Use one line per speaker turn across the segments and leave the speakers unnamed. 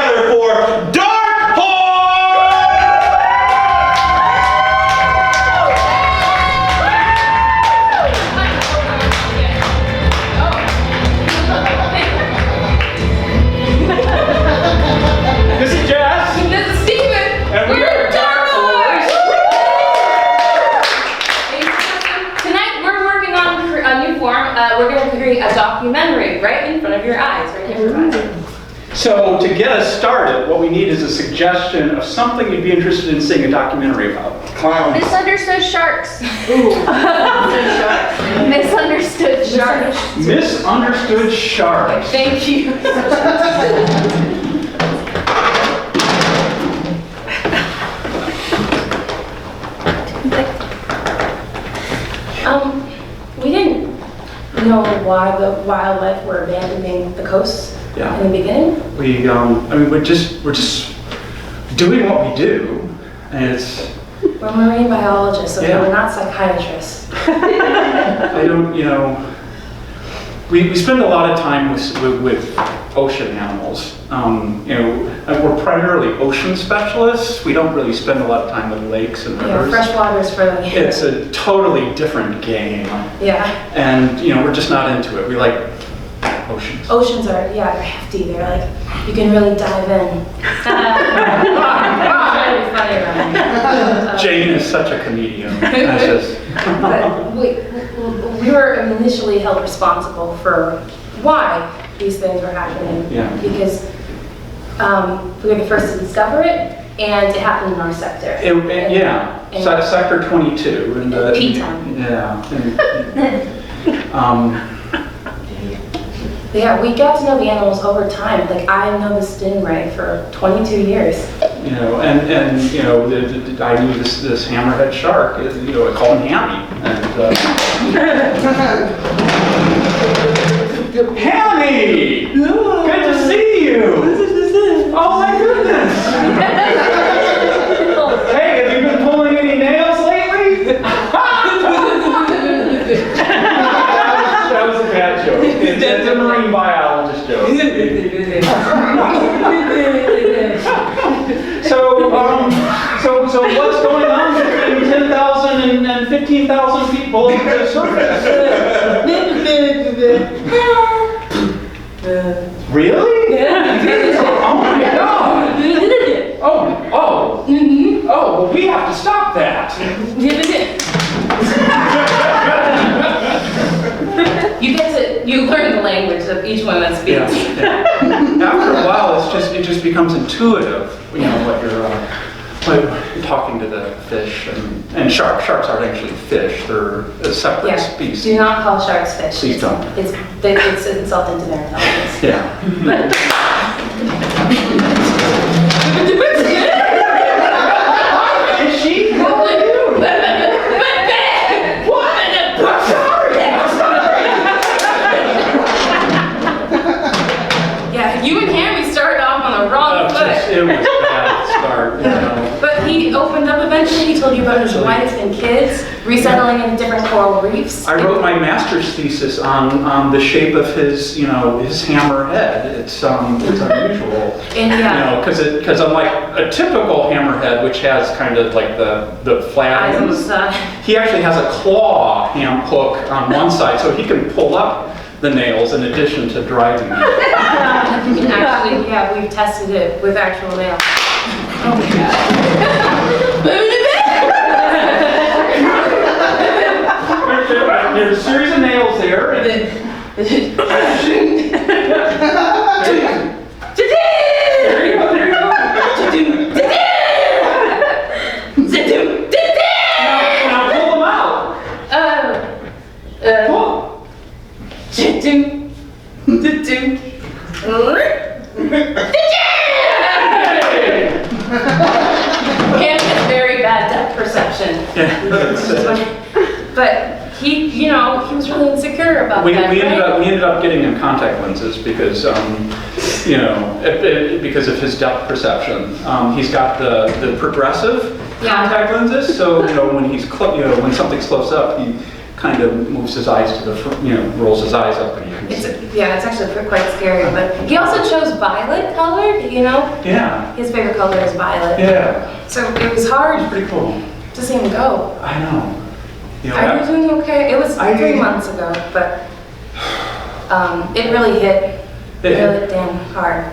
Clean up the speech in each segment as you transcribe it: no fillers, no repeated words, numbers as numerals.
together for Dark Horse! This is Jess.
This is Steven.
And we're Dark Horse.
Tonight we're working on a new form. We're going to create a documentary right in front of your eyes, right here in front of your eyes.
So to get us started, what we need is a suggestion of something you'd be interested in seeing a documentary about. Clowns.
Misunderstood sharks. Ooh. Misunderstood sharks.
Misunderstood sharks.
Thank you. We didn't know why the wildlife were abandoning the coast in the beginning.
We're just doing what we do, and it's.
We're marine biologists, okay? We're not psychiatrists.
We spend a lot of time with ocean animals. We're primarily ocean specialists. We don't really spend a lot of time with lakes and rivers.
Yeah, fresh water is for the...
It's a totally different game.
Yeah.
And, we're just not into it. We like oceans.
Oceans are, they're hefty. They're like, you can really dive in. Trying to be funny around here.
Jane is such a comedian.
But we were initially held responsible for why these things were happening.
Yeah.
Because we were the first to discover it, and it happened in our sector.
Sector 22. And,
P-Town.
Yeah.
Yeah, we got to know the animals over time. Like, I know the stingray for 22 years.
I knew this hammerhead shark. I called him Hammy. And, Hammy! Good to see you! Oh my goodness! Hey, have you been pulling any nails lately? That was a bad joke. It's a marine biologist joke. So what's going on between 10,000 and 15,000 people at the surface? Really? Oh my God! Oh, well, we have to stop that.
You learn the language of each one that speaks.
Yeah. After a while, it just becomes intuitive. What you're talking to the fish and sharks. Sharks aren't actually fish; they're a separate species.
Do not call sharks fish.
Please don't.
It's insulting to their intelligence.
Yeah. Is she? How are you?
You and Hammy started off on the wrong foot.
It was a bad start,
But he opened up eventually. He told you about his wife and kids resettling in different coral reefs.
I wrote my master's thesis on the shape of his, his hammerhead. It's unusual. Because unlike a typical hammerhead, which has kind of like the flat ends, he actually has a claw ham hook on one side, so he can pull up the nails in addition to driving them.
Actually, we've tested it with actual nails. Oh my God.
There's a series of nails there. There you go. Now pull them out. Pull.
Cam has very bad depth perception. But he was really insecure about
We
that.
ended up getting him contact lenses because because of his depth perception. He's got the progressive contact lenses, so when he's when something's close up, he kind of moves his eyes to the front, rolls his eyes up and you can see.
It's actually quite scary, but he also chose violet color,
Yeah.
His favorite color is violet.
Yeah.
So it was hard
It's pretty cool.
to see him go.
I know.
Are you doing okay? It was 3 months ago, but it really hit really damn hard.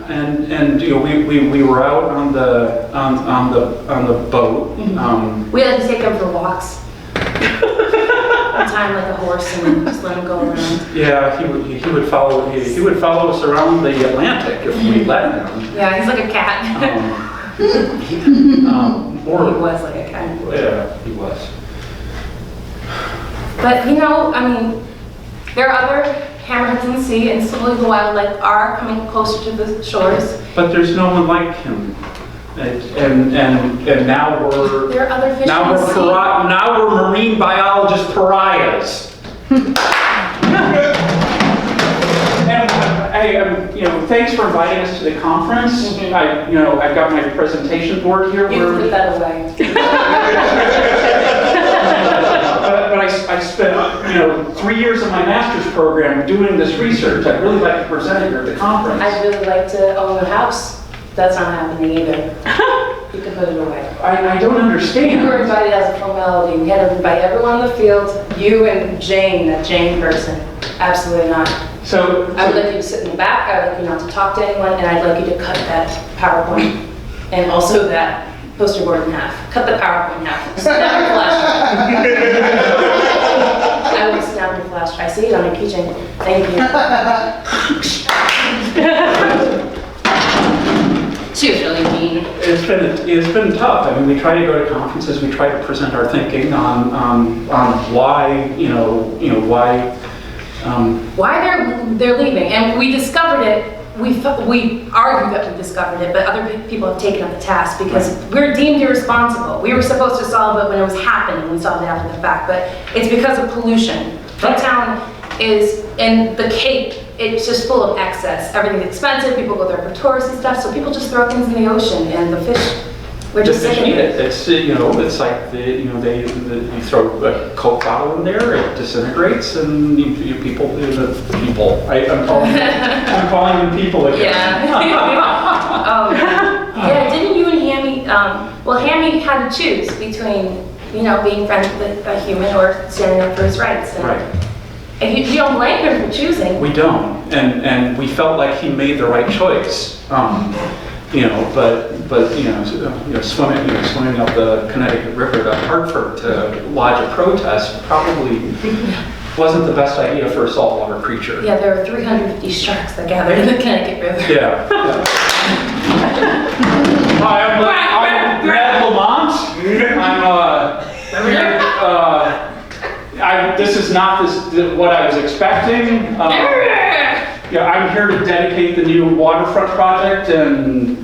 And we were out on the boat.
Mm-hmm. We had to take him for walks. Time like a horse and just let him go around.
Yeah, he would follow us around the Atlantic if we let him.
Yeah, he's like a cat.
He
was like a cat.
Yeah, he was.
But there are other hammerheads in the sea, and slowly the wildlife are coming closer to the shores.
But there's no one like him. And now we're
there are other fish in the sea.
Now we're marine biologist pariahs. And thanks for inviting us to the conference.
Mm-hmm.
I've got my presentation board here.
You put that away.
But I spent 3 years of my master's program doing this research. I'd really like to present it here at the conference.
I'd really like to own a house. That's not happening either. You can put it away.
I don't understand.
You were invited as a formality. We had to invite everyone in the field. You and Jane, that Jane person. Absolutely not.
So
I would like you to sit in the back. I would like you not to talk to anyone, and I'd like you to cut that PowerPoint and also that poster board in half. Cut the PowerPoint in half. Snap your flash drive. I will snap your flash drive. I see it on your keychain. Thank you. She was really mean.
It's been tough. I mean, we try to go to conferences. We try to present our thinking on why
why they're leaving, and we discovered it. We argue that we discovered it, but other people have taken up the task because we're deemed irresponsible. We were supposed to solve it when it was happening. We solved it after the fact, but it's because of pollution. The town is in the Cape. It's just full of excess. Everything's expensive. People go there for tourists and stuff, so people just throw things in the ocean, and the fish. We're just
the fish
sick of
eat it. It's it's like you throw a Coke bottle in there, it disintegrates, and people. I'm calling them people again.
Yeah. Yeah. Didn't you and Hammy? Hammy had to choose between being friends with a human or standing up for his rights. And,
right.
And you don't blame him for choosing.
We don't, and we felt like he made the right choice. Swimming up the Connecticut River to Hartford to lodge a protest probably wasn't the best idea for a saltwater creature.
Yeah, there were 350 sharks that gathered in the Connecticut River.
Yeah. Hi, I'm Brad Lamont. This is not what I was expecting. I'm here to dedicate the new waterfront project, and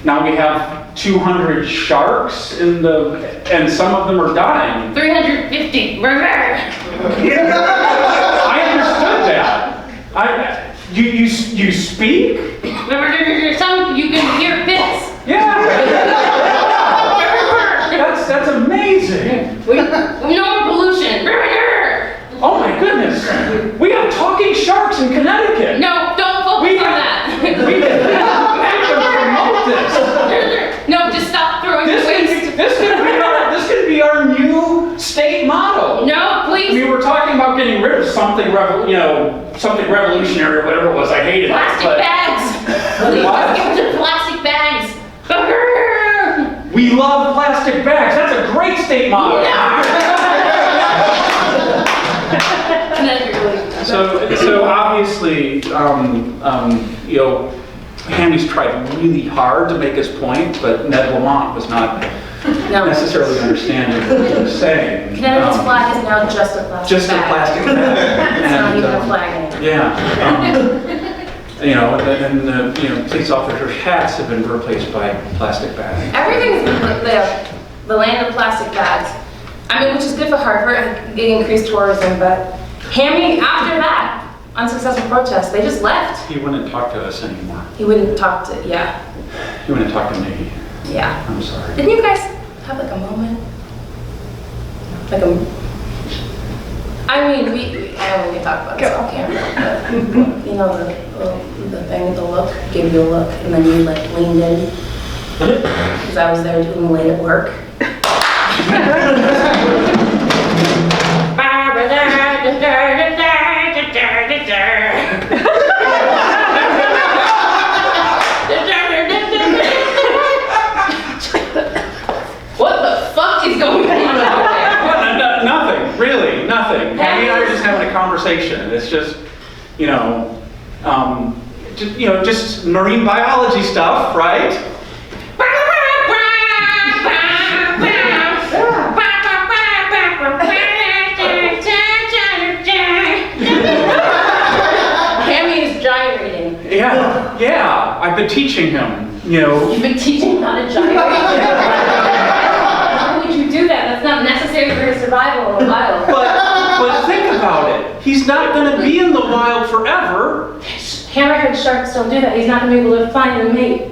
now we have 200 sharks and some of them are dying.
350.
I understood that. You speak?
Some you can hear bits.
Yeah. That's amazing.
No pollution.
Oh my goodness! We have talking sharks in Connecticut!
No, don't focus on that!
We have to promote this!
No, just stop throwing waste!
This could be our new state motto!
No, please!
We were talking about getting rid of something revolutionary or whatever it was. I hated
plastic
it.
Bags! Please,
What?
get rid of plastic bags!
We love plastic bags! That's a great state motto! So obviously, Hammy's tried really hard to make his point, but Ned Lamont was not necessarily understanding what he was saying.
Connecticut's flag is now just a plastic bag.
Just a plastic bag.
It's not even a flag anymore.
Yeah. Police officers' hats have been replaced by plastic bags.
Everything's the land of plastic bags. Which is good for Hartford, getting increased tourism, but Hammy, after that unsuccessful protest, they just left.
He wouldn't talk to us anymore.
He wouldn't talk to,
He wouldn't talk to me.
Yeah.
I'm sorry.
Didn't you guys have like a moment? I mean, we can talk about this off camera, but you know the thing with the look, give you a look, and then you like leaned in, because I was there doing late at work. What the fuck is going on out there?
Nothing, really, nothing. Hammy and I are just having a conversation. It's just, just marine biology stuff, right?
Hammy is gyrating.
Yeah, I've been teaching him,
You've been teaching him how to gyrate? Why would you do that? That's not necessary for his survival in the wild.
But think about it. He's not going to be in the wild forever.
Hammerhead sharks don't do that. He's not going to be able to find a mate.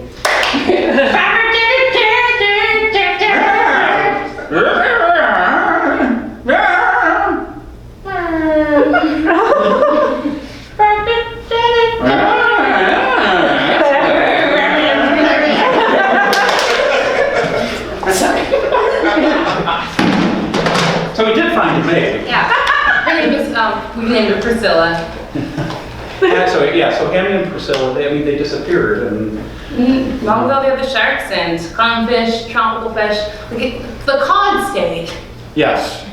So we did find a mate.
Yeah. Her name is, we named her Priscilla.
So Hammy and Priscilla, they disappeared, and
Along with all the other sharks and clownfish, tropical fish, the cod stayed.
yes,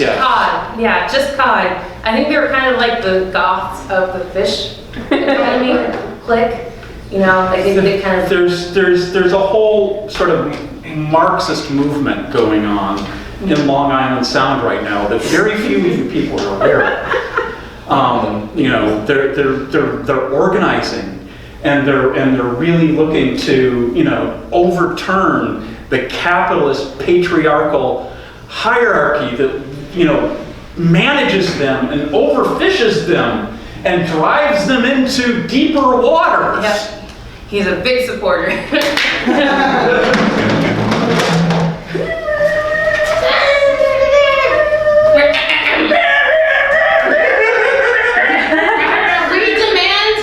yeah.
Cod, yeah, just cod. I think they were kind of like the goths of the fish economy, clique. Like they kind of.
There's a whole sort of Marxist movement going on in Long Island Sound right now that very few of you people are aware of. They're organizing, and they're really looking to overturn the capitalist patriarchal hierarchy that manages them and overfishes them and drives them into deeper waters.
Yep. He's a big supporter. We demand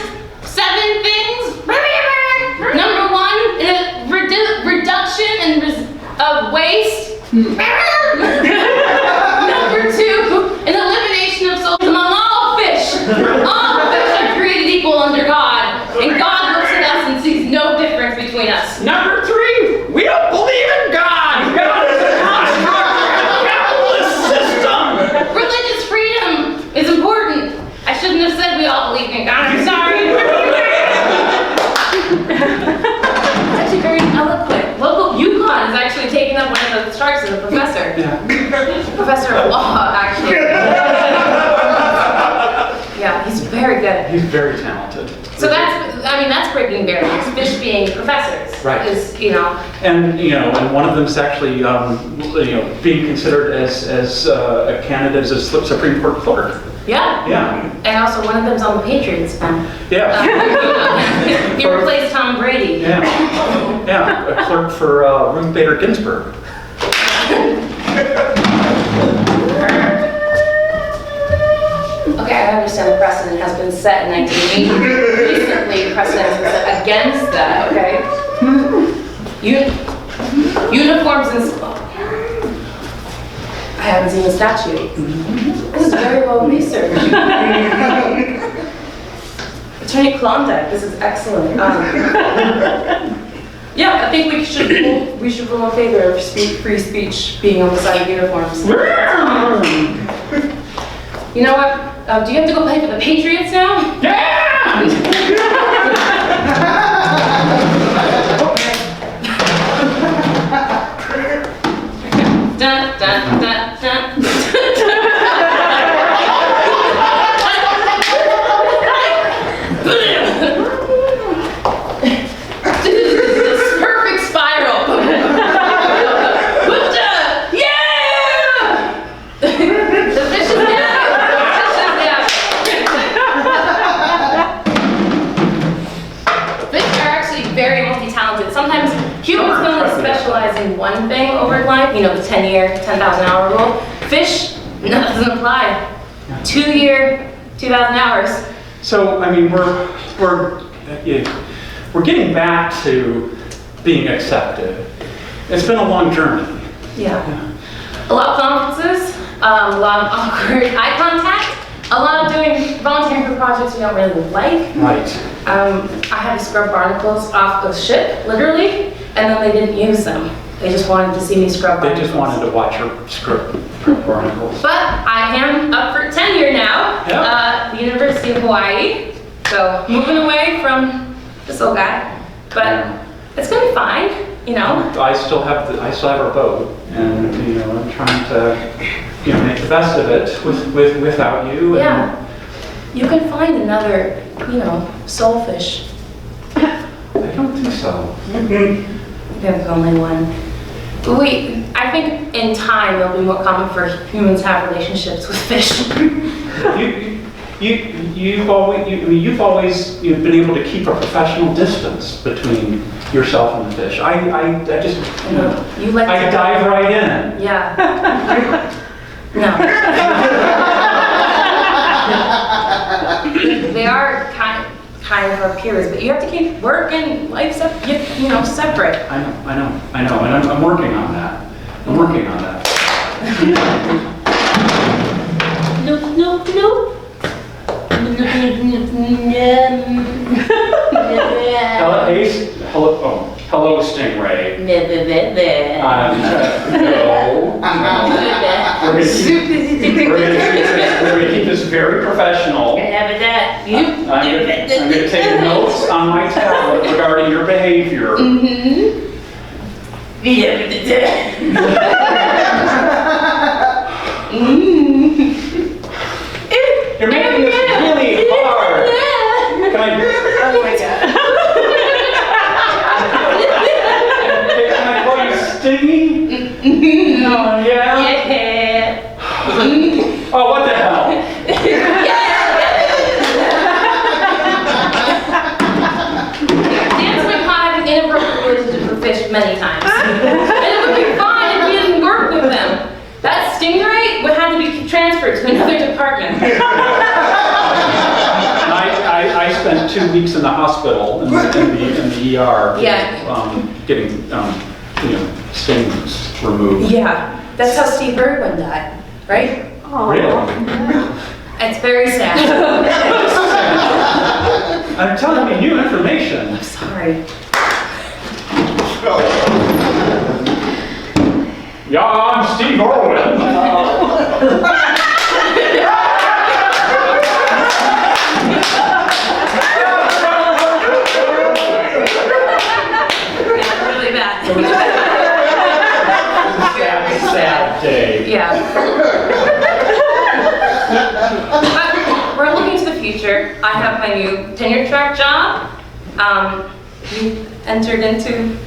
7 things. Number 1, reduction of waste. Number 2, an elimination of souls among all fish. All fish are created equal under God, and God looks at us and sees no difference between us.
Number 3, we don't believe in God. God is a construct of the capitalist system.
Religious freedom is important. I shouldn't have said we all believe in God. I'm sorry. It's actually very eloquent. Local UConn is actually taking up one of the sharks as a professor.
Yeah.
Professor of law, actually. Yeah, he's very good.
He's very talented.
So that's breaking barriers. Fish being professors.
Right.
Is,
And one of them is actually being considered as a candidate as a Supreme Court clerk.
Yeah.
Yeah.
And also one of them's on the Patriots now.
Yeah.
He replaced Tom Brady.
Yeah. Yeah. A clerk for Ruth Bader Ginsburg.
Okay, I understand the precedent has been set in 1980. Recently, precedent has been set against that, okay? Uniforms and... I haven't seen the statute. This is very well researched. Attorney Klondike, this is excellent. Yeah, I think we should rule in favor of free speech being on the side of uniforms. You know what? Do you have to go play for the Patriots now?
Yeah!
Dun, dun, dun, dun. This perfect spiral. Yeah! The fish is down. Very multi-talented. Sometimes humans can only specialize in one thing over life, the 10-year, 10,000-hour rule. Fish No, it doesn't apply. 2 year, 2,000 hours.
So, I mean, we're getting back to being accepted. It's been a long journey.
Yeah. A lot of conferences, a lot of awkward eye contact, a lot of doing volunteering for projects you don't really like.
Right.
I had to scrub barnacles off the ship, literally, and then they didn't use them. They just wanted to see me scrub
They
barnacles.
just wanted to watch her scrub barnacles.
But I am up for tenure now
Yep.
at the University of Hawaii. So moving away from this old guy, but it's gonna be fine, you know.
I still have our boat, and I'm trying to make the best of it without you. And
Yeah, you can find another, soulfish.
I don't think so.
There's only one. I think in time it'll be more common for humans to have relationships with fish.
You've always been able to keep a professional distance between yourself and the fish. I just
You like
I
to
dive right in.
Yeah. No. They are kind of our peers, but you have to keep working, life separate.
I know, and I'm working on that. I'm working on that.
Nope.
Hello, Stingray.
No.
We're gonna keep this very professional. I'm gonna take notes on my tablet regarding your behavior. You're making this really hard. Can I?
Oh my god.
Can I call you Stingy? No, yeah?
Yeah.
Oh, what the hell?
Dan's been caught having inappropriate relationships with fish many times. And it would be fine if we didn't work with them. That stingray would have to be transferred to another department.
I spent 2 weeks in the hospital in the ER.
Yeah.
Getting stings removed.
Yeah, that's how Steve Irwin died, right?
Really?
It's very sad.
I'm telling you new information.
I'm sorry.
Yeah, I'm Steve Irwin.
Really bad.
Sad day.
Yeah. But we're looking to the future. I have my new tenure track job. You entered into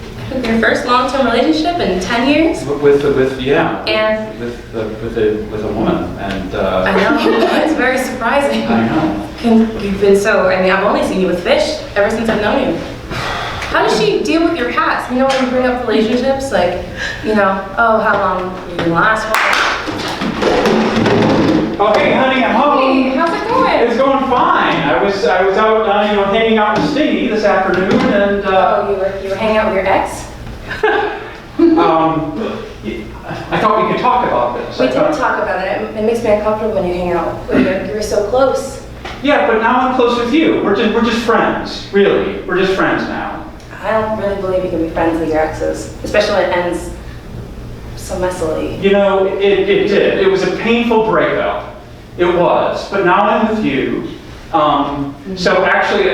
your first long-term relationship in 10 years.
With a woman, and
I know, it's very surprising.
I know.
You've been I've only seen you with fish ever since I've known you. How does she deal with your past? When you bring up relationships, how long were you gonna last for?
Oh, hey, honey, I'm home.
Hey, how's it going?
It's going fine. I was out, hanging out with Stingy this afternoon, and
Oh, you were hanging out with your ex?
I thought we could talk about this.
We did talk about it. It makes me uncomfortable when you hang out with you were so close.
Yeah, but now I'm close with you. We're just friends, really. We're just friends now.
I don't really believe you can be friends with your exes, especially when it ends so messily.
It did. It was a painful breakup. It was. But now I'm with you. So actually,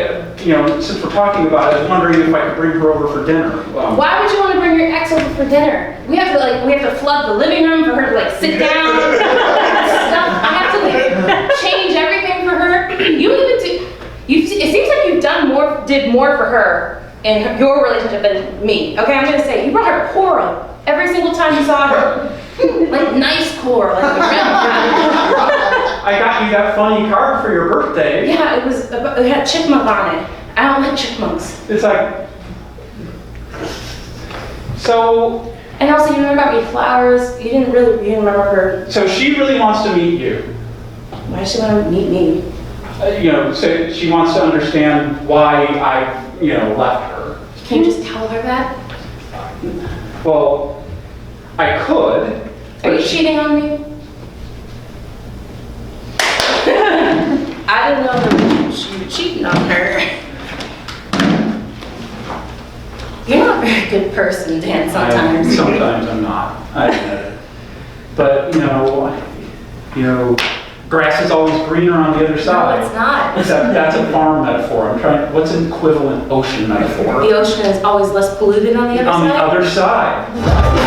since we're talking about it, I was wondering if I could bring her over for dinner.
Why would you want to bring your ex over for dinner? We have to flood the living room for her to sit down. Stuff. I have to change everything for her. It seems like did more for her in your relationship than me. Okay, I'm gonna say you brought her coral every single time you saw her. Like nice coral, like a
I got you that funny card for your birthday.
Yeah, it had a chipmunk on it. I don't like chipmunks.
It's like, so
And also, you remember about me flowers? You didn't remember her.
So she really wants to meet you.
Why does she want to meet me?
So she wants to understand why I, left her.
Can you just tell her that?
Well, I could.
Are you cheating on me? I didn't know that you were cheating on her. You're not a very good person, Dan, sometimes.
Sometimes I'm not. I admit it. But, grass is always greener on the other side.
No, it's not.
That's a farm metaphor. What's an equivalent ocean metaphor?
The ocean is always less polluted on the other side?
On the other side.